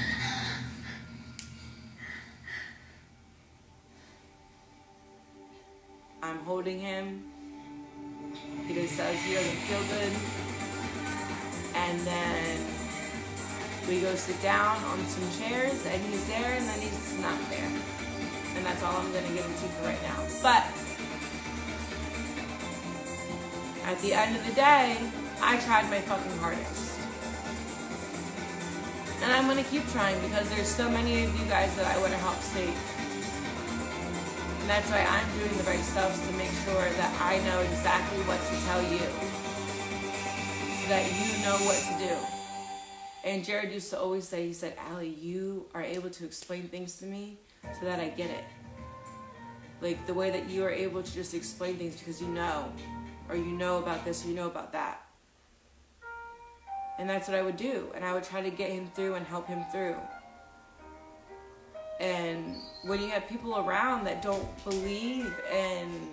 I'm holding him. He just says he doesn't feel good. And then we go sit down on some chairs, and he's there, and then he's not there. And that's all I'm going to get into for right now. But at the end of the day, I tried my fucking hardest. And I'm going to keep trying, because there's so many of you guys that I want to help save. And that's why I'm doing the right stuff, to make sure that I know exactly what to tell you, so that you know what to do. And Jared used to always say, he said, Allie, you are able to explain things to me so that I get it. Like, the way that you are able to just explain things because you know, or you know about this, or you know about that. And that's what I would do. And I would try to get him through and help him through. And when you have people around that don't believe in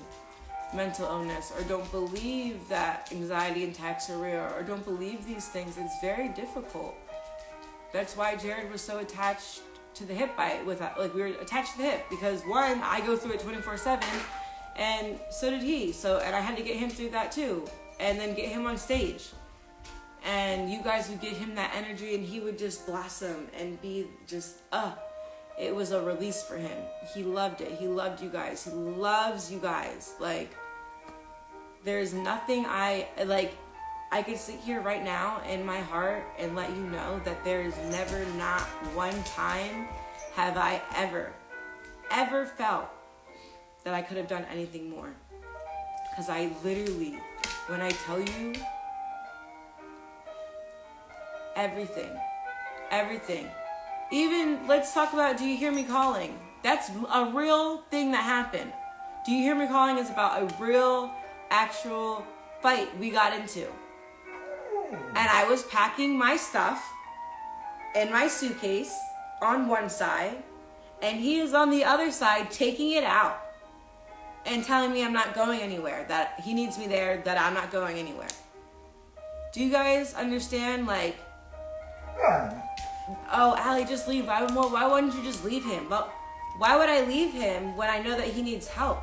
mental illness, or don't believe that anxiety attacks are real, or don't believe these things, it's very difficult. That's why Jared was so attached to the hip bite. Like, we were attached to the hip, because one, I go through it 24/7, and so did he. And I had to get him through that too, and then get him on stage. And you guys would give him that energy, and he would just blossom and be just, it was a release for him. He loved it. He loved you guys. He loves you guys. Like, there's nothing I could sit here right now in my heart and let you know that there is never, not one time have I ever felt that I could have done anything more. Because I literally, when I tell you, everything. Even, let's talk about Do You Hear Me Calling? That's a real thing that happened. Do You Hear Me Calling is about a real, actual fight we got into. And I was packing my stuff in my suitcase on one side, and he is on the other side taking it out and telling me I'm not going anywhere, that he needs me there, that I'm not going anywhere. Do you guys understand? Like, oh, Allie, just leave. Why wouldn't you just leave him? Well, why would I leave him when I know that he needs help,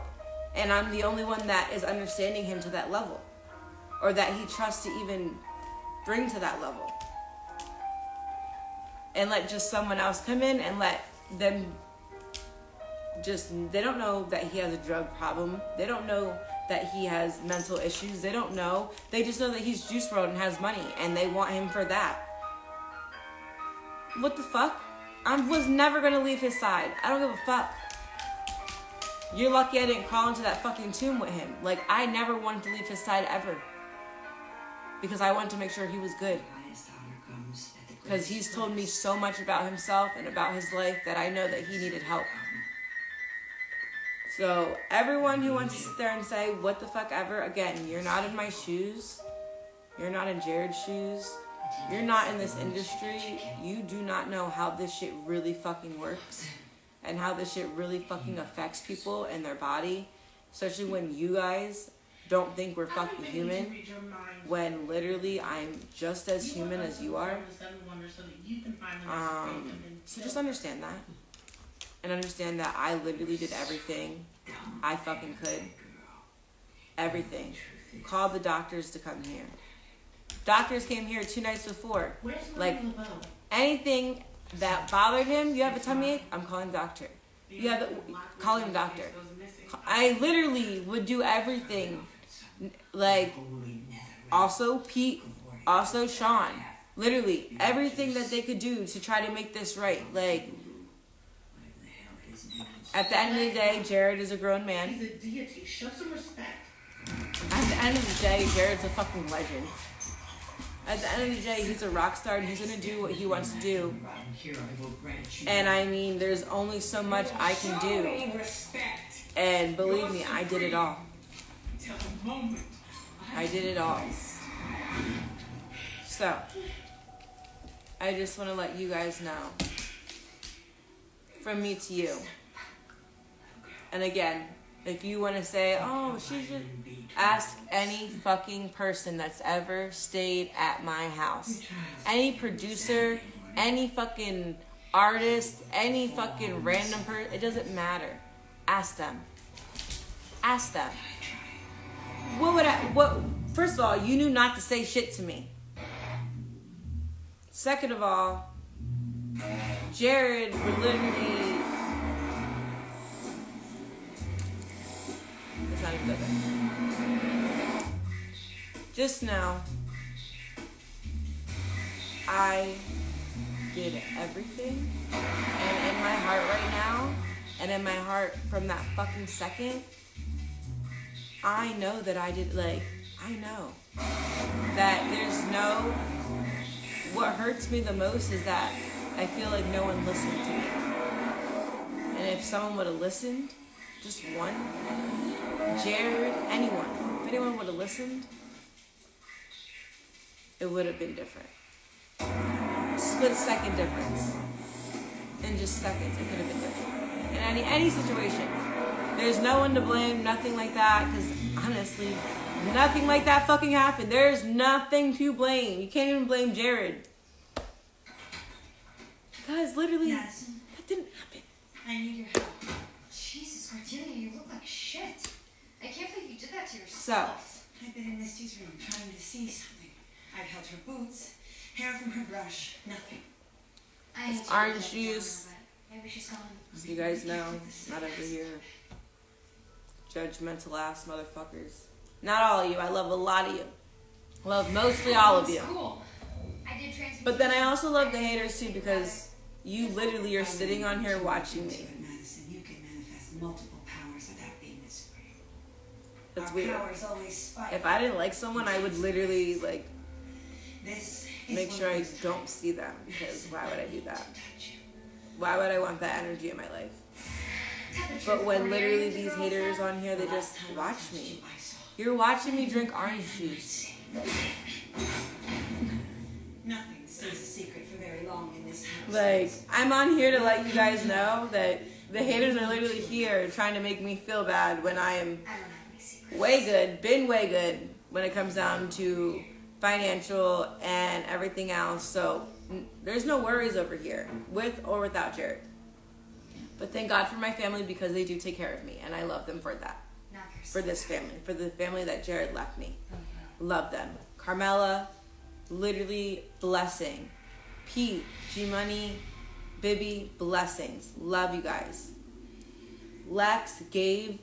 and I'm the only one that is understanding him to that level, or that he trusts to even bring to that level? And let just someone else come in and let them just, they don't know that he has a drug problem. They don't know that he has mental issues. They don't know. They just know that he's Juice WRLD and has money, and they want him for that. What the fuck? I was never gonna leave his side. I don't give a fuck. You're lucky I didn't crawl into that fucking tomb with him. Like, I never wanted to leave his side ever. Because I wanted to make sure he was good. Because he's told me so much about himself and about his life that I know that he needed help. So, everyone who wants to sit there and say, what the fuck ever, again, you're not in my shoes. You're not in Jared's shoes. You're not in this industry. You do not know how this shit really fucking works. And how this shit really fucking affects people and their body. Especially when you guys don't think we're fucking human. When literally I'm just as human as you are. So just understand that. And understand that I literally did everything I fucking could. Everything. Called the doctors to come here. Doctors came here 2 nights before. Where's Like, my LeBeau? anything that bothered him, you have a tummy ache, I'm calling the doctor. You have calling the doctor. I literally would do everything. Like, also Pete, also Sean. Literally, everything that they could do to try to make this right. Like, at the end of the day, Jared is a grown man. He's a deity. Show some respect. At the end of the day, Jared's a fucking legend. At the end of the day, he's a rock star and he's gonna do what he wants to do. And I mean, there's only so much I can do. And believe me, I did it all. I did it all. So, I just want to let you guys know. From me to you. And again, if you want to say, oh, she should ask any fucking person that's ever stayed at my house. Any producer, any fucking artist, any fucking random person. It doesn't matter. Ask them. Ask them. First of all, you knew not to say shit to me. Second of all, Jared would literally... It's not even good. Just know, I did everything. And in my heart right now, and in my heart from that fucking second, I know that I did, like, I know that there's no... What hurts me the most is that I feel like no one listened to me. And if someone would have listened, just one, Jared, anyone, if anyone would have listened, it would have been different. Split second difference. In just seconds, it could have been different. In any situation. There's no one to blame, nothing like that, because honestly, nothing like that fucking happened. There's nothing to blame. You can't even blame Jared. Guys, literally, that didn't happen. I need your help. Jesus, Cordelia, you look like shit. I can't believe you did that to So, yourself. I've been in Misty's room trying to see something. I've held her boots, hair from her brush, nothing. I need to orange get that juice. down, but maybe she's gone. So you guys know, not over here. Judgmental ass motherfuckers. Not all of you. I love a lot of you. I love mostly all of you. Cool. I did transmutation. But then I also love the haters too, because you literally are sitting on here watching me. Madison, you can manifest multiple powers without being this way. That's Our weird. powers always fight. If I didn't like someone, I would literally like This is make sure I don't see them, because why would I do that? Why would I want that energy in my life? But when literally these haters on here, they just watch me. You're watching me drink orange juice. Nothing stays a secret for very long in this house. Like, I'm on here to let you guys know that the haters are literally here trying to make me feel bad when I am I don't have any secrets. way good, been way good when it comes down to financial and everything else. So there's no worries over here, with or without Jared. But thank God for my family, because they do take care of me, and I love them for that. Knock For yourself. this family, for the family that Jared left me. Love them. Carmela, literally blessing. Pete, G-Money, Bibby, blessings. Love you guys. Lex, Gabe,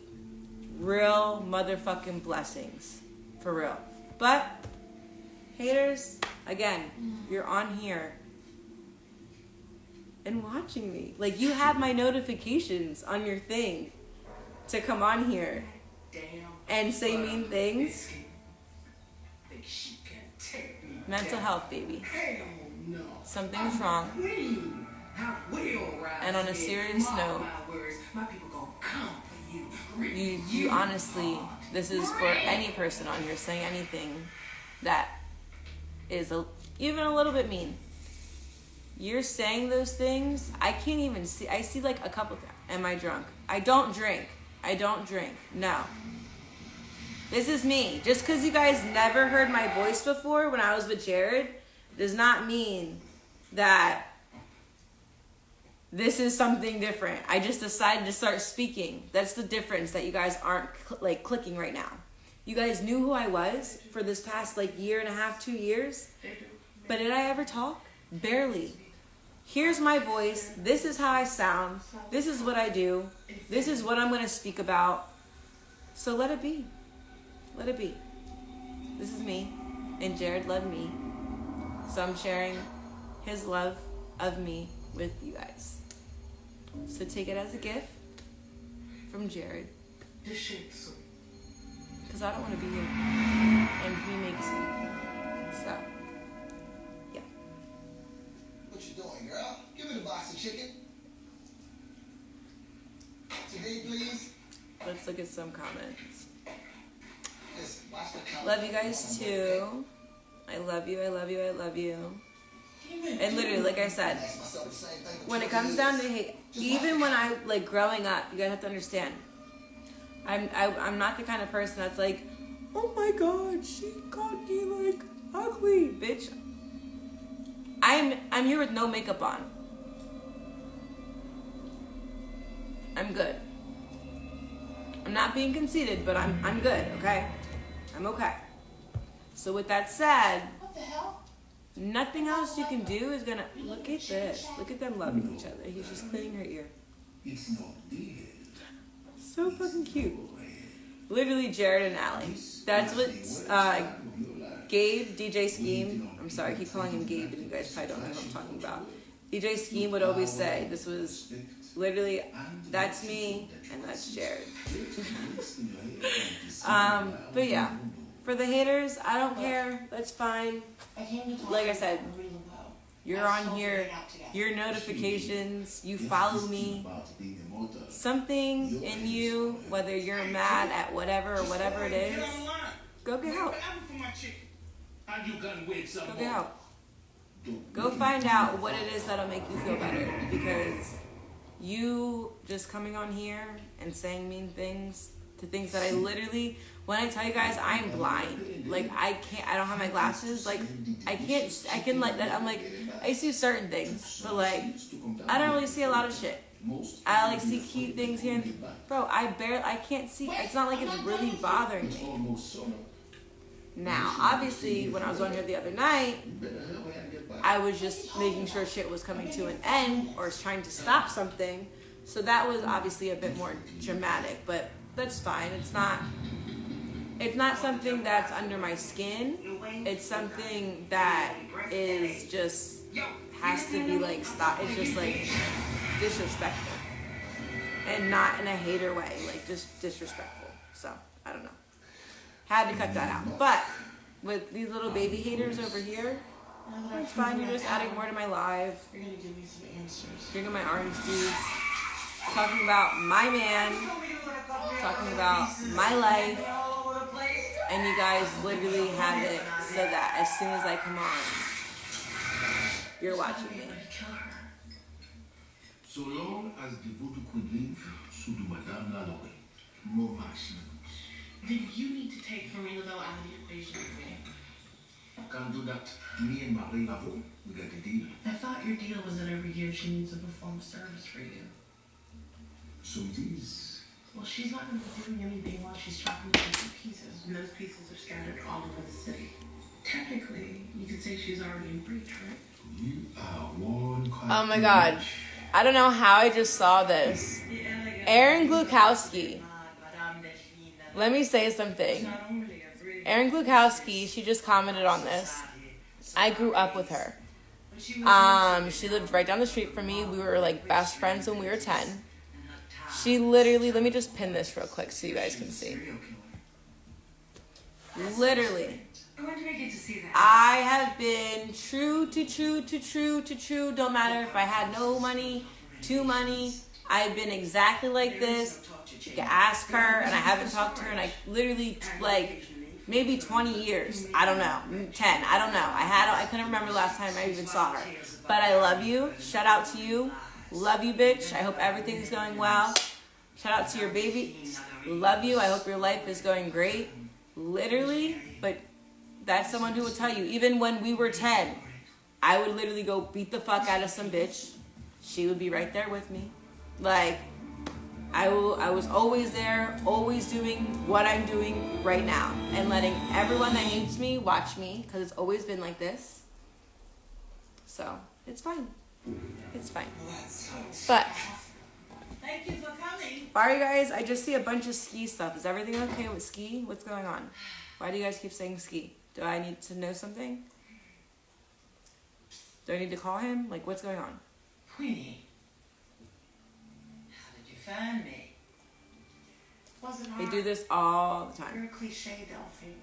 real motherfucking blessings. For real. But, haters, again, you're on here and watching me. Like, you have my notifications on your thing to come on here and say mean things. Mental health, baby. Something's wrong. And on a serious note, you honestly, this is for any person on here saying anything that is even a little bit mean. You're saying those things, I can't even see. I see like a couple. Am I drunk? I don't drink. No. This is me. Just because you guys never heard my voice before when I was with Jared does not mean that this is something different. I just decided to start speaking. That's the difference, that you guys aren't like clicking right now. You guys knew who I was for this past like year and a half, 2 years. But did I ever talk? Barely. Here's my voice. This is how I sound. This is what I do. This is what I'm going to speak about. So let it be. Let it be. This is me. And Jared loved me. So I'm sharing his love of me with you guys. So take it as a gift from Jared. Because I don't want to be here. And he makes me. So, yeah. What you doing, girl? Give me the box of chicken. Today, please. Let's look at some comments. Listen, watch the color. Love you guys too. I love you, I love you, I love you. And literally, like I said, when it comes down to hate, even when I, like, growing up, you guys have to understand, I'm not the kind of person that's like, oh my god, she called me, like, ugly, bitch. I'm here with no makeup on. I'm good. I'm not being conceited, but I'm good, okay? I'm okay. So with that said, What the hell? nothing else you can do is gonna... Look at this. Look at them loving each other. He's just cleaning her ear. It's no deal. So fucking cute. Literally Jared and Allie. That's what Gabe, DJ Scheme... I'm sorry, I keep calling him Gabe, and you guys probably don't know what I'm talking about. DJ Scheme would always say, this was literally, that's me, and that's Jared. But yeah. For the haters, I don't care. That's fine. Like I said, you're on here, your notifications, you follow me. Something in you, whether you're mad at whatever or whatever it is, go get help. Go get help. Go find out what it is that'll make you feel better. Because you just coming on here and saying mean things to things that I literally... When I tell you guys, I'm blind. Like, I don't have my glasses. Like, I can, like, I'm like, I see certain things, but, like, I don't really see a lot of shit. I, like, see key things here. And, bro, I can't see. It's not like it's really bothering me. Now, obviously, when I was on here the other night, I was just making sure shit was coming to an end or trying to stop something. So that was obviously a bit more dramatic, but that's fine. It's not something that's under my skin. It's something that is just, has to be like, stop. It's just like disrespectful. And not in a hater way, like just disrespectful. So, I don't know. Had to cut that out. But with these little baby haters over here, it's fine. You're just adding more to my live. You're gonna give me some answers. Drinking my orange juice. Talking about my man. Talking about my life. And you guys literally have it so that as soon as I come on, you're watching me. So long as the voodoo could live, so do Madame Lalaurie. No maximum. Then you need to take Farina though out of the equation with me. Can't do that. Me and Marie Lavo, we got a deal. I thought your deal was that every year she needs to perform a service for you. So it is. Well, she's not going to be doing anything while she's chopping up into pieces, and those pieces are scattered all over the city. Technically, you could say she's already in breach, right? You are one. Oh my god. I don't know how I just saw this. Aaron Glukowski. Let me say something. Aaron Glukowski, she just commented on this. I grew up with her. She lived right down the street from me. We were like best friends when we were 10. She literally, let me just pin this real quick so you guys can see. Literally, I have been true. Don't matter if I had no money, to money. I've been exactly like this. You can ask her, and I haven't talked to her in like literally like maybe 20 years. I don't know, 10. I don't know. I couldn't remember the last time I even saw her. But I love you. Shout out to you. Love you, bitch. I hope everything's going well. Shout out to your baby. Love you. I hope your life is going great. Literally, but that's someone who will tell you. Even when we were 10, I would literally go beat the fuck out of some bitch. She would be right there with me. Like, I was always there, always doing what I'm doing right now, and letting everyone that hates me watch me, because it's always been like this. So it's fine. It's fine. But Thank you for coming. sorry guys, I just see a bunch of ski stuff. Is everything okay with ski? What's going on? Why do you guys keep saying ski? Do I need to know something? Do I need to call him? Like, what's going on? Queenie, how did you find me? Wasn't They hard. do this all the You're time. a cliche, Delphine.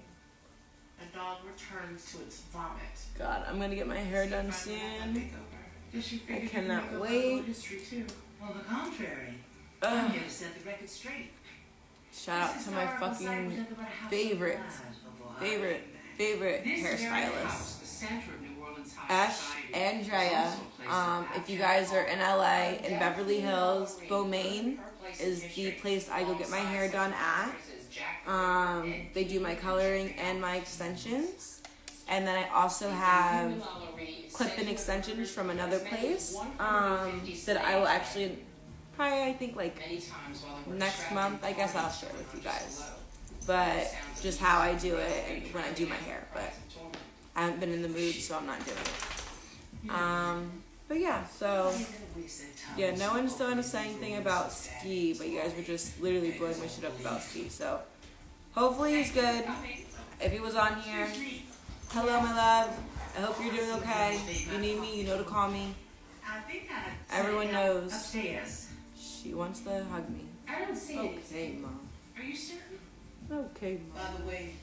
A dog returns to its vomit. God, I'm gonna get my hair done soon. I cannot wait. History too. Well, the contrary. Ugh. I'm here to set the record straight. Shout out to my fucking favorite hairstylist, Ash Andrea. If you guys are in LA, in Beverly Hills, Beaumain is the place I go get my hair done at. They do my coloring and my extensions. And then I also have clip-in extensions from another place that I will actually, probably I think like next month, I guess I'll share with you guys. But just how I do it and when I do my hair. But I haven't been in the mood, so I'm not doing it. But yeah, so yeah, no one's still gonna say anything about ski, but you guys were just literally blowing my shit up about ski. So hopefully he's good. If he was on here, hello my love. I hope you're doing okay. If you need me, you know to call me. Everyone knows. Upstairs. She wants to hug me. I don't see it. Okay, Mom. Are you certain? Okay, By Mom. the way,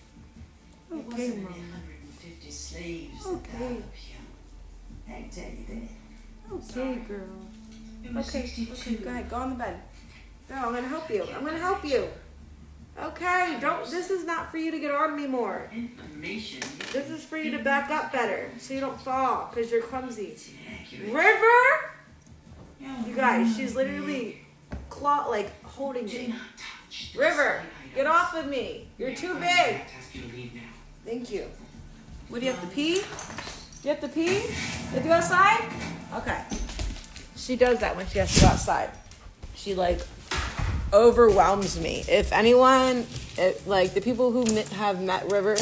it Okay, wasn't any Mom. 150 slaves that Okay. died up here. I can tell you that. Okay, girl. It was Okay, 62. go ahead, go on the bed. No, I'm gonna help you. I'm gonna help you. Okay, this is not for you to get on me more. Information. This is for you to back up better so you don't fall because you're clumsy. Inaccurate. River! You guys, she's literally holding Do me. not touch this River, item. get off of me. You're too big. Ask you to leave now. Thank you. What, do you have to pee? You have to pee? You have to go outside? Okay. She does that when she has to go outside. She overwhelms me. If anyone, the people who have met River,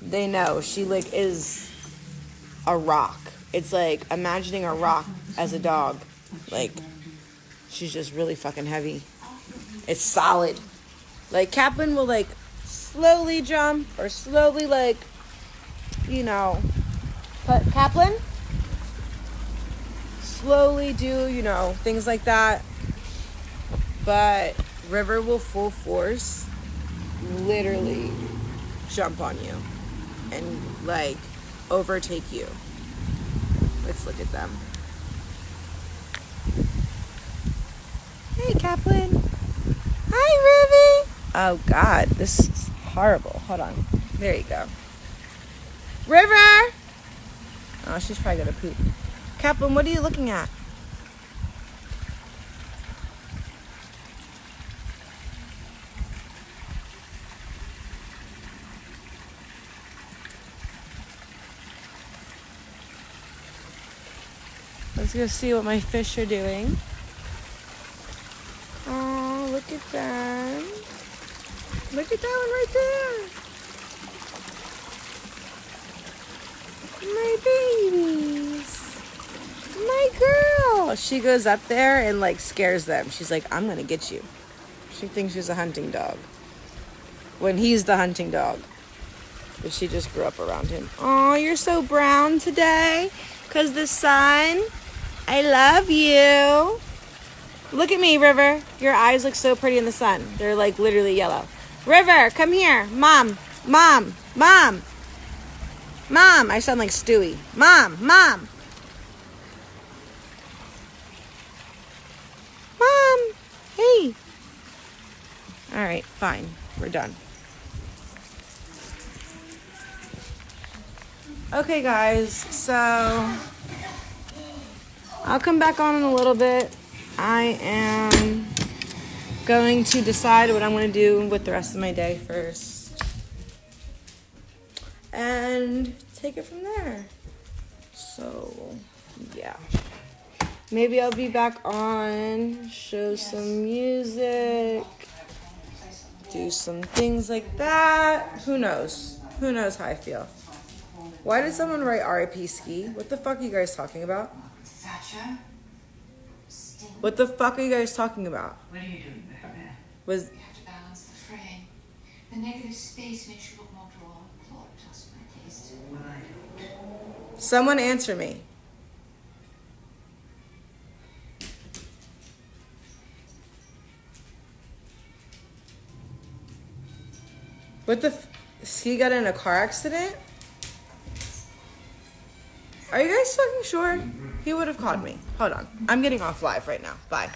they know she is a rock. It's like imagining a rock as a dog. She's just really fucking heavy. It's solid. Kaplan will slowly jump or slowly but Kaplan slowly do, things like that. But River will full force literally jump on you and overtake you. Let's look at them. Hey, Kaplan. Hi, Ruby. Oh, God. This is horrible. Hold on. There you go. River. Oh, she's probably going to poop. Kaplan, what are you looking at? Let's go see what my fish are doing. Oh, look at them. Look at that one right there. My babies. My girl. She goes up there and scares them. She's like, I'm going to get you. She thinks she's a hunting dog. When he's the hunting dog. But she just grew up around him. Oh, you're so brown today. 'Cause the sun. I love you. Look at me, River. Your eyes look so pretty in the sun. They're literally yellow. River, come here. Mom. Mom. Mom. Mom. I sound like Stewie. Mom. Mom. Mom. Hey. All right, fine. We're done. Okay, guys. So I'll come back on in a little bit. I am going to decide what I'm going to do with the rest of my day first. And take it from there. So, yeah. Maybe I'll be back on, show some music, do some things like that. Who knows? Who knows how I feel? Why did someone write R.I.P. Ski? What the fuck are you guys talking about? Thatcher? What the fuck are you guys talking about? What are you doing back there? You have to balance the frame. The negative space makes you look more drawn. Claude, just my taste. Well, I don't. Someone answer me. What the Ski got in a car accident? Are you guys fucking sure? He would have called me. Hold on. I'm getting off live right now. Bye.